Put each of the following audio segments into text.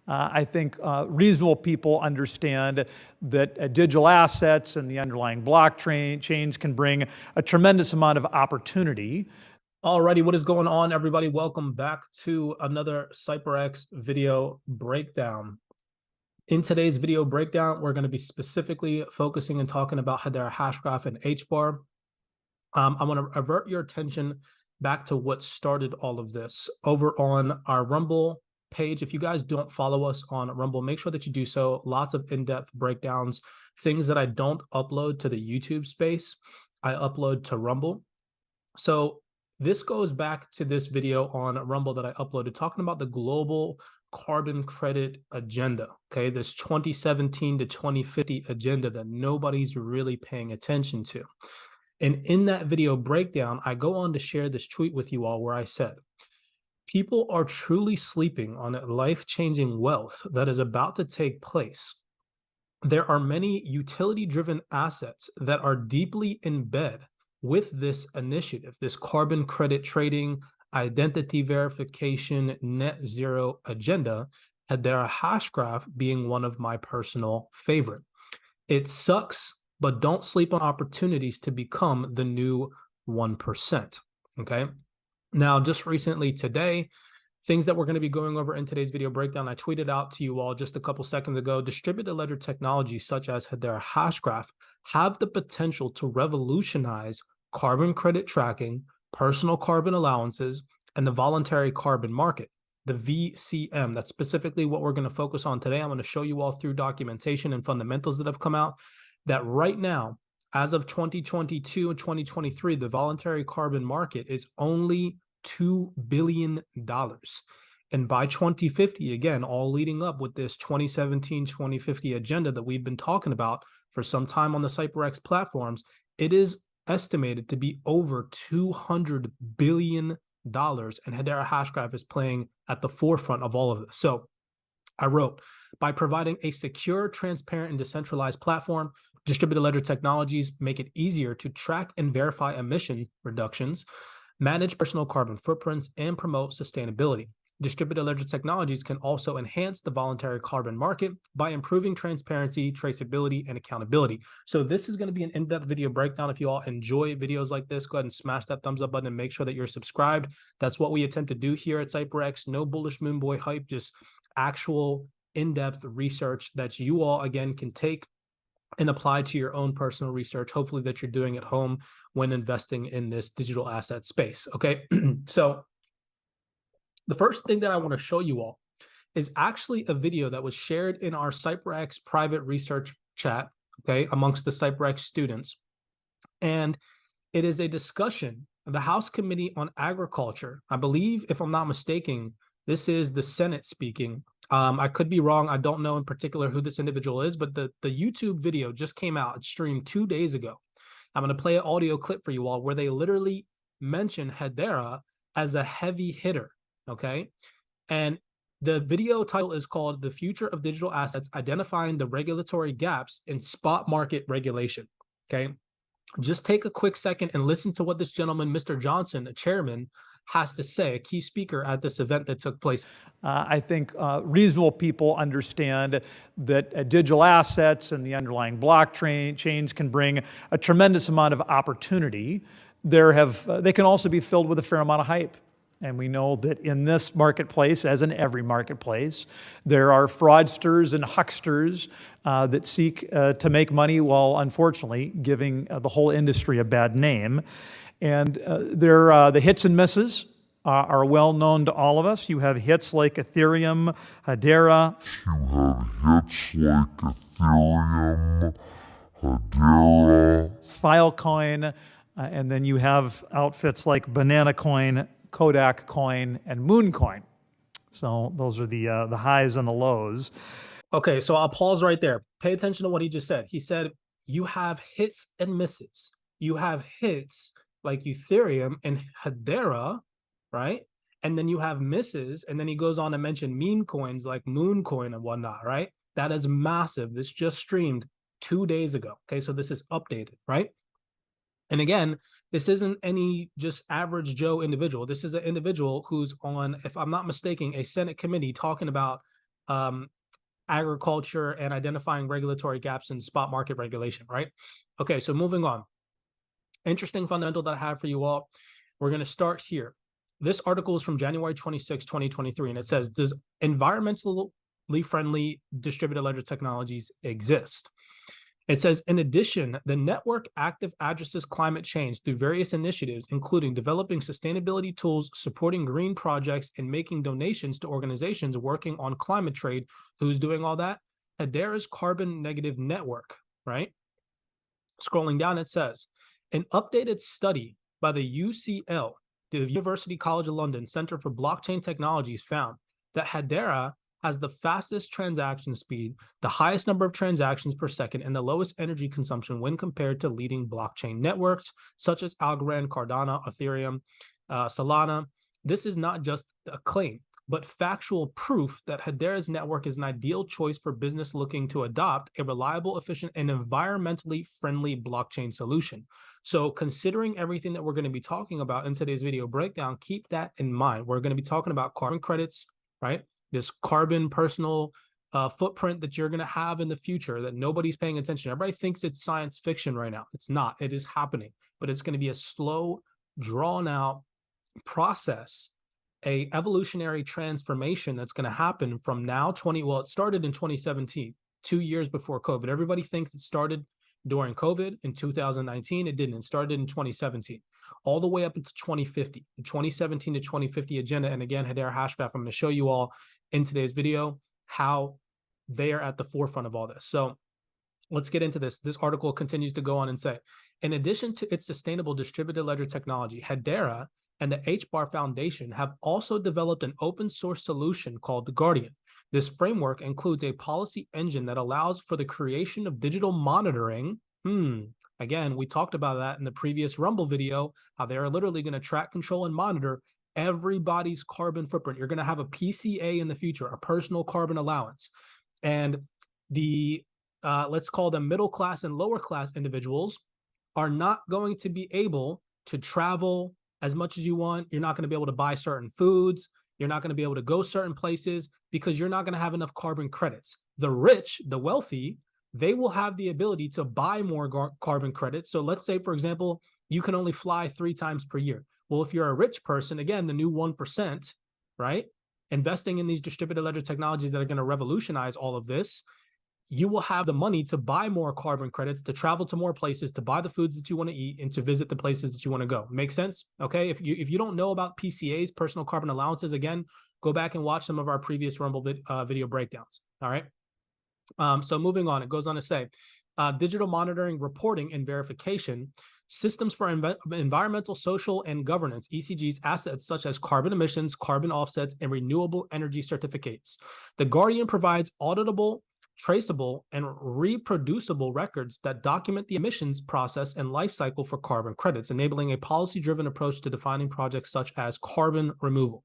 I think reasonable people understand that digital assets and the underlying blockchain chains can bring a tremendous amount of opportunity. Alrighty, what is going on, everybody? Welcome back to another CYPRX video breakdown. In today's video breakdown, we're going to be specifically focusing and talking about Hedera Hashgraph and Hbar. I want to avert your attention back to what started all of this over on our Rumble page. If you guys don't follow us on Rumble, make sure that you do so. Lots of in-depth breakdowns, things that I don't upload to the YouTube space, I upload to Rumble. So this goes back to this video on Rumble that I uploaded talking about the global carbon credit agenda, okay? This 2017 to 2050 agenda that nobody's really paying attention to. And in that video breakdown, I go on to share this tweet with you all where I said, people are truly sleeping on life-changing wealth that is about to take place. There are many utility-driven assets that are deeply in bed with this initiative, this carbon credit trading, identity verification, net zero agenda, Hedera Hashgraph being one of my personal favorite. It sucks, but don't sleep on opportunities to become the new 1%, okay? Now, just recently today, things that we're going to be going over in today's video breakdown, I tweeted out to you all just a couple seconds ago, distributed ledger technologies such as Hedera Hashgraph have the potential to revolutionize carbon credit tracking, personal carbon allowances, and the voluntary carbon market, the VCM. That's specifically what we're going to focus on today. I'm going to show you all through documentation and fundamentals that have come out that right now, as of 2022 and 2023, the voluntary carbon market is only $2 billion. And by 2050, again, all leading up with this 2017-2050 agenda that we've been talking about for some time on the CYPRX platforms, it is estimated to be over $200 billion, and Hedera Hashgraph is playing at the forefront of all of this. So I wrote, by providing a secure, transparent, and decentralized platform, distributed ledger technologies make it easier to track and verify emission reductions, manage personal carbon footprints, and promote sustainability. Distributed ledger technologies can also enhance the voluntary carbon market by improving transparency, traceability, and accountability. So this is going to be an in-depth video breakdown. If you all enjoy videos like this, go ahead and smash that thumbs up button and make sure that you're subscribed. That's what we attempt to do here at CYPRX. No bullish moon boy hype, just actual in-depth research that you all, again, can take and apply to your own personal research, hopefully that you're doing at home when investing in this digital asset space, okay? So the first thing that I want to show you all is actually a video that was shared in our CYPRX private research chat, okay, amongst the CYPRX students. And it is a discussion of the House Committee on Agriculture. I believe, if I'm not mistaken, this is the Senate speaking. I could be wrong. I don't know in particular who this individual is, but the YouTube video just came out. It streamed 2 days ago. I'm going to play an audio clip for you all where they literally mention Hedera as a heavy hitter, okay? And the video title is called The Future of Digital Assets, Identifying the Regulatory Gaps in Spot Market Regulation, okay? Just take a quick second and listen to what this gentleman, Mr. Johnson, a chairman, has to say, a key speaker at this event that took place. I think reasonable people understand that digital assets and the underlying blockchain chains can bring a tremendous amount of opportunity. They can also be filled with a fair amount of hype. And we know that in this marketplace, as in every marketplace, there are fraudsters and hucksters that seek to make money while, unfortunately, giving the whole industry a bad name. And the hits and misses are well known to all of us. You have hits like Ethereum, Hedera. Filecoin, and then you have outfits like Banana Coin, Kodak Coin, and Moon Coin. So those are the highs and the lows. Okay, so I'll pause right there. Pay attention to what he just said. He said, you have hits and misses. You have hits like Ethereum and Hedera, right? And then you have misses, and then he goes on to mention meme coins like Moon Coin and whatnot, right? That is massive. This just streamed 2 days ago, okay? So this is updated, right? And again, this isn't any just average Joe individual. This is an individual who's on, if I'm not mistaken, a Senate committee talking about agriculture and identifying regulatory gaps in spot market regulation, right? Okay, so moving on. Interesting fundamental that I have for you all. We're going to start here. This article is from January 26, 2023, and it says, does environmentally friendly distributed ledger technologies exist? It says, in addition, the network active addresses climate change through various initiatives, including developing sustainability tools, supporting green projects, and making donations to organizations working on climate trade. Who's doing all that? Hedera's carbon negative network, right? Scrolling down, it says, an updated study by the UCL, the University College of London Center for Blockchain Technologies, found that Hedera has the fastest transaction speed, the highest number of transactions per second, and the lowest energy consumption when compared to leading blockchain networks such as Algorand, Cardano, Ethereum, Solana. This is not just a claim, but factual proof that Hedera's network is an ideal choice for business looking to adopt a reliable, efficient, and environmentally friendly blockchain solution. So considering everything that we're going to be talking about in today's video breakdown, keep that in mind. We're going to be talking about carbon credits, right? This carbon personal footprint that you're going to have in the future that nobody's paying attention. Everybody thinks it's science fiction right now. It's not. It is happening, but it's going to be a slow, drawn out process, a evolutionary transformation that's going to happen from now it started in 2017, 2 years before COVID. Everybody thinks it started during COVID in 2019. It didn't. It started in 2017, all the way up into 2050, the 2017 to 2050 agenda. And again, Hedera Hashgraph, I'm going to show you all in today's video how they are at the forefront of all this. So let's get into this. This article continues to go on and say, in addition to its sustainable distributed ledger technology, Hedera and the Hbar Foundation have also developed an open source solution called the Guardian. This framework includes a policy engine that allows for the creation of digital monitoring. Again, we talked about that in the previous Rumble video, how they are literally going to track, control, and monitor everybody's carbon footprint. You're going to have a PCA in the future, a personal carbon allowance. And the, let's call them middle class and lower class individuals are not going to be able to travel as much as you want. You're not going to be able to buy certain foods. You're not going to be able to go certain places because you're not going to have enough carbon credits. The rich, the wealthy, they will have the ability to buy more carbon credits. So let's say, for example, you can only fly 3 times per year. Well, if you're a rich person, again, the new 1%, right? Investing in these distributed ledger technologies that are going to revolutionize all of this, you will have the money to buy more carbon credits, to travel to more places, to buy the foods that you want to eat, and to visit the places that you want to go. Make sense? Okay. If you don't know about PCAs, personal carbon allowances, again, go back and watch some of our previous Rumble video breakdowns. All right. So moving on, it goes on to say, digital monitoring, reporting, and verification systems for environmental, social, and governance, ECGs, assets such as carbon emissions, carbon offsets, and renewable energy certificates. The Guardian provides auditable, traceable, and reproducible records that document the emissions process and life cycle for carbon credits, enabling a policy-driven approach to defining projects such as carbon removal.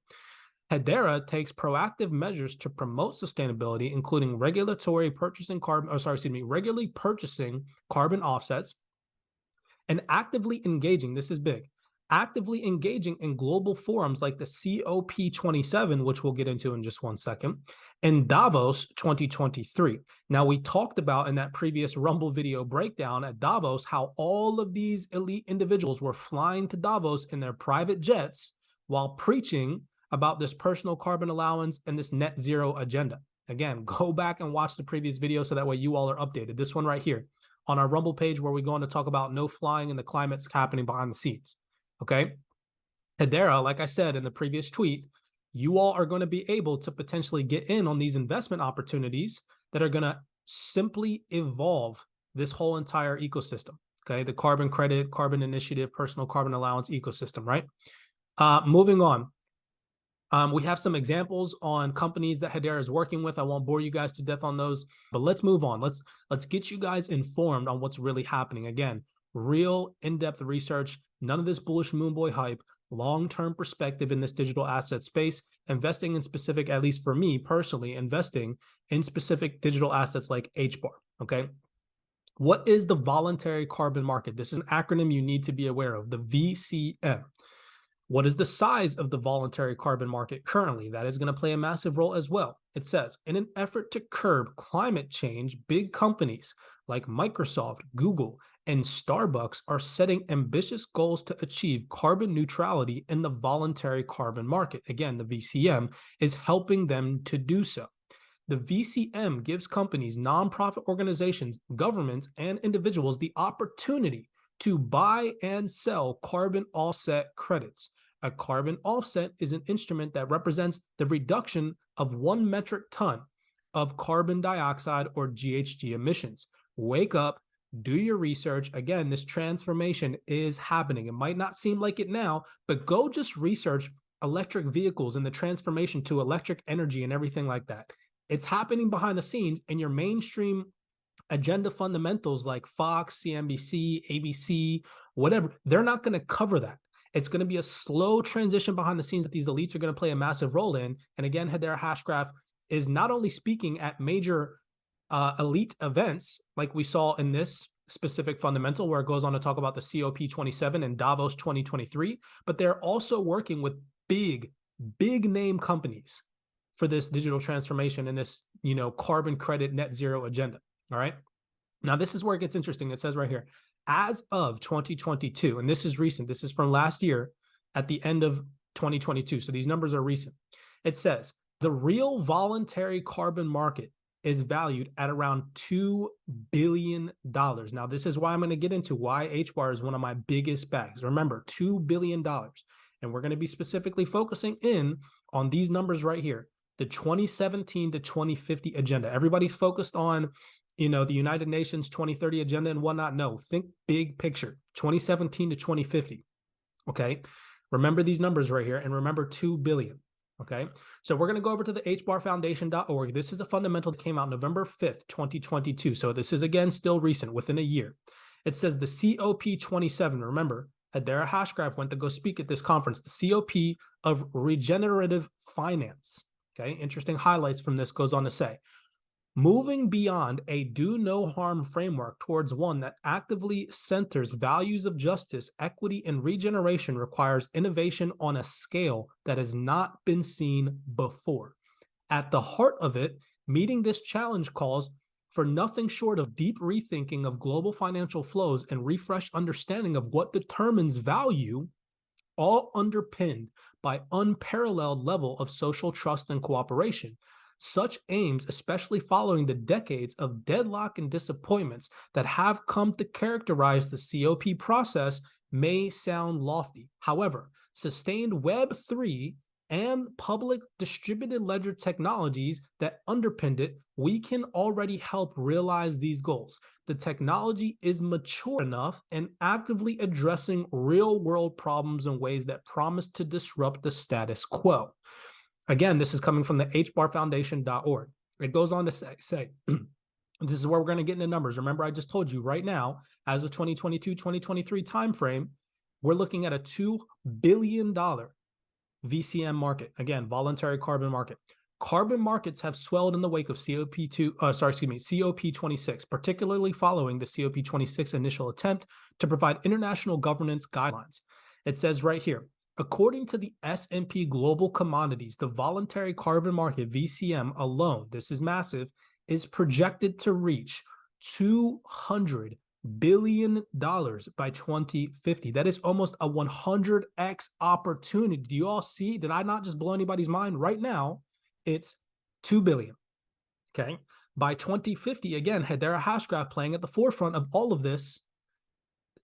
Hedera takes proactive measures to promote sustainability, including regularly purchasing carbon offsets, and actively engaging, this is big, actively engaging in global forums like the COP27, which we'll get into in just one second, and Davos 2023. Now, we talked about in that previous Rumble video breakdown at Davos how all of these elite individuals were flying to Davos in their private jets while preaching about this personal carbon allowance and this net zero agenda. Again, go back and watch the previous video so that way you all are updated. This one right here on our Rumble page where we go on to talk about no flying and the climate's happening behind the scenes. Okay. Hedera, like I said in the previous tweet, you all are going to be able to potentially get in on these investment opportunities that are going to simply evolve this whole entire ecosystem. Okay. The carbon credit, carbon initiative, personal carbon allowance ecosystem, right? Moving on. We have some examples on companies that Hedera is working with. I won't bore you guys to death on those, but let's move on. Let's get you guys informed on what's really happening. Again, real in-depth research, none of this bullish moonboy hype, long-term perspective in this digital asset space, investing in specific, at least for me personally, investing in specific digital assets like Hbar, okay? What is the voluntary carbon market? This is an acronym you need to be aware of, the VCM. What is the size of the voluntary carbon market currently? That is going to play a massive role as well. It says, in an effort to curb climate change, big companies like Microsoft, Google, and Starbucks are setting ambitious goals to achieve carbon neutrality in the voluntary carbon market. Again, the VCM is helping them to do so. The VCM gives companies, nonprofit organizations, governments, and individuals the opportunity to buy and sell carbon offset credits. A carbon offset is an instrument that represents the reduction of 1 metric ton of carbon dioxide or GHG emissions. Wake up, do your research. Again, this transformation is happening. It might not seem like it now, but go just research electric vehicles and the transformation to electric energy and everything like that. It's happening behind the scenes, and your mainstream agenda fundamentals like Fox, CNBC, ABC, whatever, they're not going to cover that. It's going to be a slow transition behind the scenes that these elites are going to play a massive role in. And again, Hedera Hashgraph is not only speaking at major elite events like we saw in this specific fundamental where it goes on to talk about the COP27 and Davos 2023, but they're also working with big name companies for this digital transformation and this, carbon credit net zero agenda. All right. Now, this is where it gets interesting. It says right here, as of 2022, and this is recent, this is from last year at the end of 2022. So these numbers are recent. It says the real voluntary carbon market is valued at around $2 billion. Now, this is why I'm going to get into why Hbar is one of my biggest bags. Remember, $2 billion. And we're going to be specifically focusing in on these numbers right here, the 2017 to 2050 agenda. Everybody's focused on, the United Nations 2030 agenda and whatnot. No, think big picture, 2017 to 2050. Okay. Remember these numbers right here, and remember 2 billion. Okay. So we're going to go over to the hbarfoundation.org. This is a fundamental that came out November 5th, 2022. So this is, again, still recent, within a year. It says the COP27. Remember, Hedera Hashgraph went to go speak at this conference, the COP of regenerative finance. Okay. Interesting highlights from this. Goes on to say, moving beyond a do no harm framework towards one that actively centers values of justice, equity, and regeneration requires innovation on a scale that has not been seen before. At the heart of it, meeting this challenge calls for nothing short of deep rethinking of global financial flows and refreshed understanding of what determines value, all underpinned by unparalleled level of social trust and cooperation. Such aims, especially following the decades of deadlock and disappointments that have come to characterize the COP process, may sound lofty. However, sustained Web3 and public distributed ledger technologies that underpinned it, we can already help realize these goals. The technology is mature enough and actively addressing real-world problems in ways that promise to disrupt the status quo. Again, this is coming from the hbarfoundation.org. It goes on to say this is where we're going to get into numbers. Remember, I just told you right now, as of 2022, 2023 timeframe, we're looking at a $2 billion VCM market. Again, voluntary carbon market. Carbon markets have swelled in the wake of COP26, particularly following the COP26 initial attempt to provide international governance guidelines. It says right here, according to the S&P Global Commodities, the voluntary carbon market, VCM alone, this is massive, is projected to reach $200 billion by 2050. That is almost a 100x opportunity. Do you all see? Did I not just blow anybody's mind? Right now, it's 2 billion. Okay. By 2050, again, Hedera Hashgraph playing at the forefront of all of this,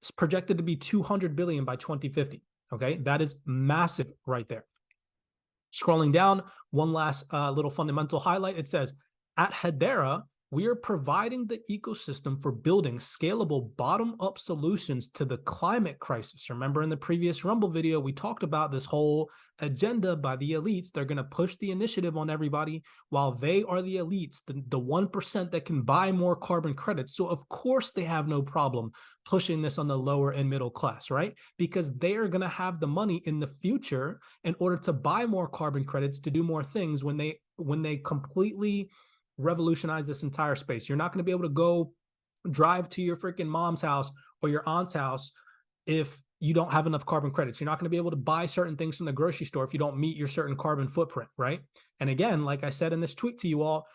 it's projected to be 200 billion by 2050. Okay, that is massive right there. Scrolling down, one last little fundamental highlight. It says, at Hedera, we are providing the ecosystem for building scalable bottom-up solutions to the climate crisis. Remember in the previous Rumble video, we talked about this whole agenda by the elites. They're going to push the initiative on everybody while they are the elites, the 1% that can buy more carbon credits. So of course they have no problem pushing this on the lower and middle class, right? Because they are going to have the money in the future in order to buy more carbon credits to do more things when they completely revolutionize this entire space. You're not going to be able to go drive to your freaking mom's house or your aunt's house if you don't have enough carbon credits. You're not going to be able to buy certain things from the grocery store if you don't meet your certain carbon footprint, right? And again, like I said in this tweet to you all,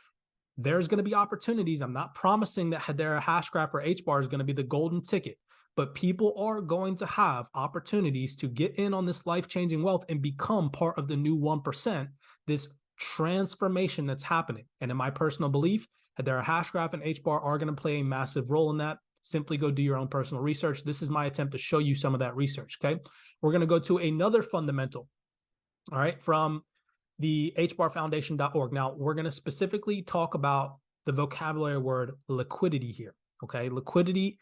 there's going to be opportunities. I'm not promising that Hedera Hashgraph or Hbar is going to be the golden ticket, but people are going to have opportunities to get in on this life-changing wealth and become part of the new 1%, this transformation that's happening. And in my personal belief, Hedera Hashgraph and Hbar are going to play a massive role in that. Simply go do your own personal research. This is my attempt to show you some of that research, okay? We're going to go to another fundamental, all right, from the hbarfoundation.org. Now, we're going to specifically talk about the vocabulary word liquidity here, okay? Liquidity,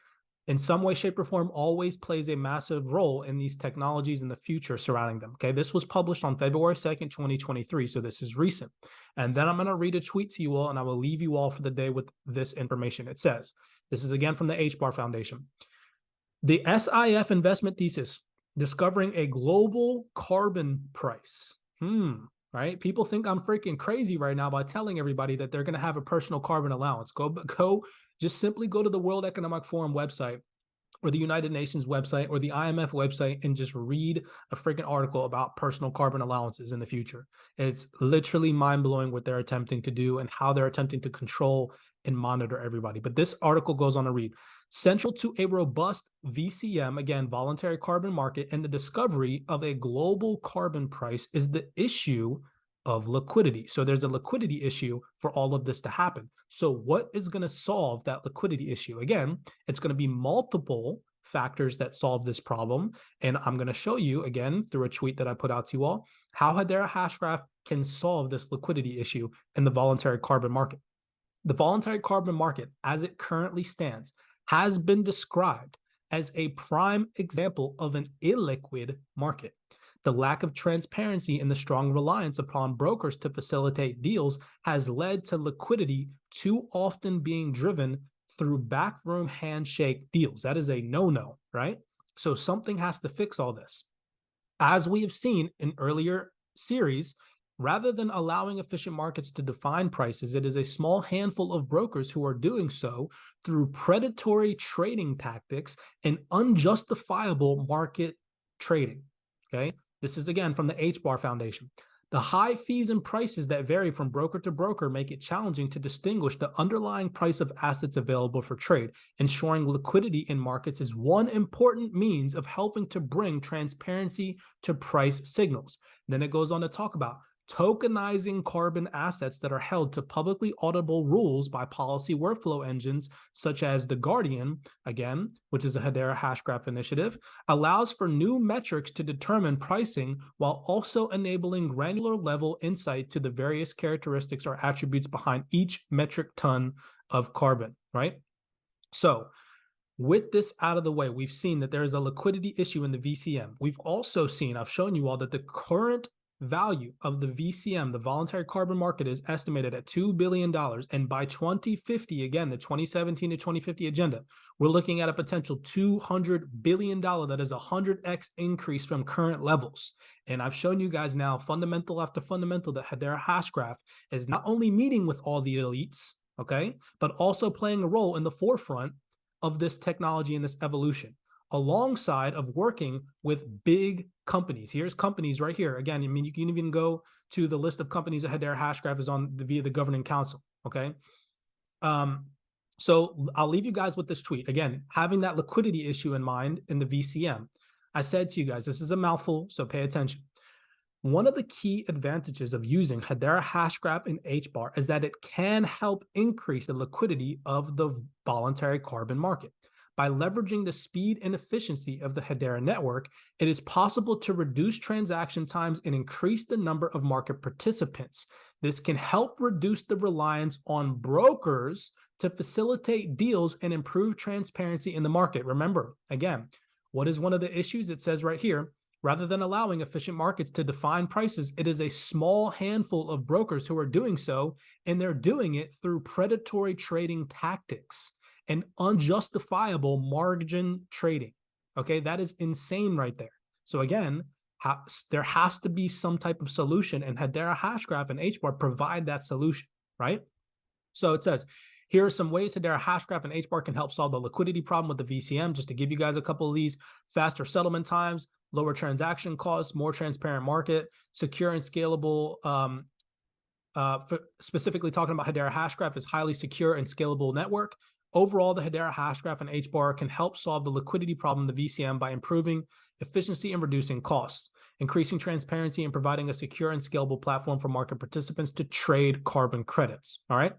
in some way, shape, or form, always plays a massive role in these technologies in the future surrounding them, okay? This was published on February 2nd, 2023, so this is recent. And then I'm going to read a tweet to you all, and I will leave you all for the day with this information. It says, this is again from the Hbar Foundation. The SIF investment thesis, discovering a global carbon price. Right? People think I'm freaking crazy right now by telling everybody that they're going to have a personal carbon allowance. Just simply go to the World Economic Forum website or the United Nations website or the IMF website and just read a freaking article about personal carbon allowances in the future. It's literally mind-blowing what they're attempting to do and how they're attempting to control and monitor everybody. But this article goes on to read, central to a robust VCM, again, voluntary carbon market, and the discovery of a global carbon price is the issue of liquidity. So there's a liquidity issue for all of this to happen. So what is going to solve that liquidity issue? Again, it's going to be multiple factors that solve this problem. And I'm going to show you again through a tweet that I put out to you all, how Hedera Hashgraph can solve this liquidity issue in the voluntary carbon market. The voluntary carbon market, as it currently stands, has been described as a prime example of an illiquid market. The lack of transparency and the strong reliance upon brokers to facilitate deals has led to liquidity too often being driven through backroom handshake deals. That is a no-no, right? So something has to fix all this. As we have seen in earlier series, rather than allowing efficient markets to define prices, it is a small handful of brokers who are doing so through predatory trading tactics and unjustifiable market trading, okay? This is again from the Hbar Foundation. The high fees and prices that vary from broker to broker make it challenging to distinguish the underlying price of assets available for trade. Ensuring liquidity in markets is one important means of helping to bring transparency to price signals. Then it goes on to talk about tokenizing carbon assets that are held to publicly auditable rules by policy workflow engines such as The Guardian, again, which is a Hedera Hashgraph initiative, allows for new metrics to determine pricing while also enabling granular level insight to the various characteristics or attributes behind each metric ton of carbon, right? So with this out of the way, we've seen that there is a liquidity issue in the VCM. We've also seen, I've shown you all that the current value of the VCM, the voluntary carbon market, is estimated at $2 billion. And by 2050, again, the 2017 to 2050 agenda, we're looking at a potential $200 billion. That is a 100x increase from current levels. And I've shown you guys now, fundamental after fundamental, that Hedera Hashgraph is not only meeting with all the elites, okay, but also playing a role in the forefront of this technology and this evolution, alongside of working with big companies. Here's companies right here. Again, I mean, you can even go to the list of companies that Hedera Hashgraph is on via the governing council, okay? So I'll leave you guys with this tweet. Again, having that liquidity issue in mind in the VCM. I said to you guys, this is a mouthful, so pay attention. One of the key advantages of using Hedera Hashgraph and Hbar is that it can help increase the liquidity of the voluntary carbon market. By leveraging the speed and efficiency of the Hedera network, it is possible to reduce transaction times and increase the number of market participants. This can help reduce the reliance on brokers to facilitate deals and improve transparency in the market. Remember, again, what is one of the issues? It says right here, rather than allowing efficient markets to define prices, it is a small handful of brokers who are doing so, and they're doing it through predatory trading tactics and unjustifiable margin trading. Okay, that is insane right there. So again, there has to be some type of solution, and Hedera Hashgraph and Hbar provide that solution, right? So it says, Here are some ways Hedera Hashgraph and Hbar can help solve the liquidity problem with the VCM. Just to give you guys a couple of these: faster settlement times, lower transaction costs, more transparent market, secure and scalable. Specifically talking about Hedera Hashgraph is highly secure and scalable network. Overall, the Hedera Hashgraph and Hbar can help solve the liquidity problem in the VCM by improving efficiency and reducing costs, increasing transparency, and providing a secure and scalable platform for market participants to trade carbon credits. All right.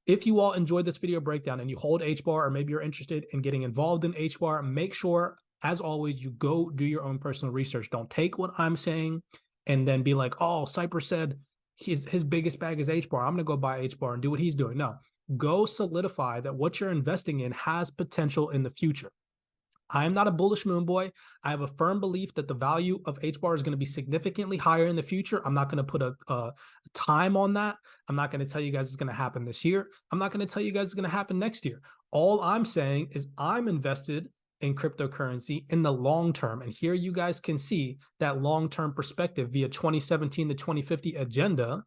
If you all enjoyed this video breakdown and you hold Hbar, or maybe you're interested in getting involved in Hbar, make sure, as always, you go do your own personal research. Don't take what I'm saying and then be like, oh, Cypher said his biggest bag is Hbar. I'm going to go buy Hbar and do what he's doing. No, go solidify that what you're investing in has potential in the future. I am not a bullish moon boy. I have a firm belief that the value of Hbar is going to be significantly higher in the future. I'm not going to put a time on that. I'm not going to tell you guys it's going to happen this year. I'm not going to tell you guys it's going to happen next year. All I'm saying is I'm invested in cryptocurrency in the long term. And here you guys can see that long-term perspective via 2017 to 2050 agenda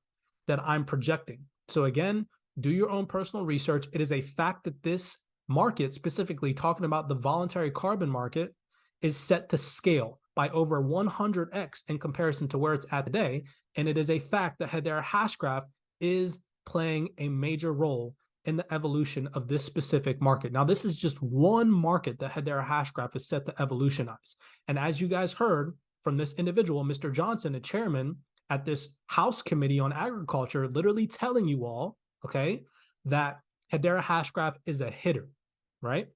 that I'm projecting. So again, do your own personal research. It is a fact that this market, specifically talking about the voluntary carbon market, is set to scale by over 100x in comparison to where it's at today. And it is a fact that Hedera Hashgraph is playing a major role in the evolution of this specific market. Now, this is just one market that Hedera Hashgraph is set to evolutionize. And as you guys heard from this individual, Mr. Johnson, the chairman at this House Committee on Agriculture, literally telling you all, okay, that Hedera Hashgraph is a hitter, right?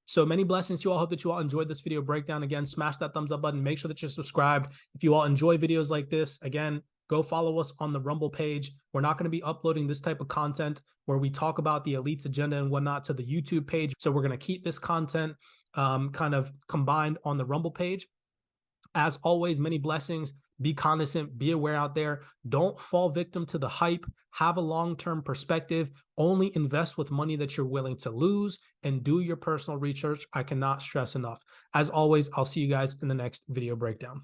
So many blessings to you all. Hope that you all enjoyed this video breakdown. Again, smash that thumbs up button. Make sure that you're subscribed. If you all enjoy videos like this, again, go follow us on the Rumble page. We're not going to be uploading this type of content where we talk about the elites agenda and whatnot to the YouTube page. So we're going to keep this content kind of combined on the Rumble page. As always, many blessings. Be cognizant, be aware out there. Don't fall victim to the hype. Have a long-term perspective. Only invest with money that you're willing to lose, and do your personal research. I cannot stress enough. As always, I'll see you guys in the next video breakdown.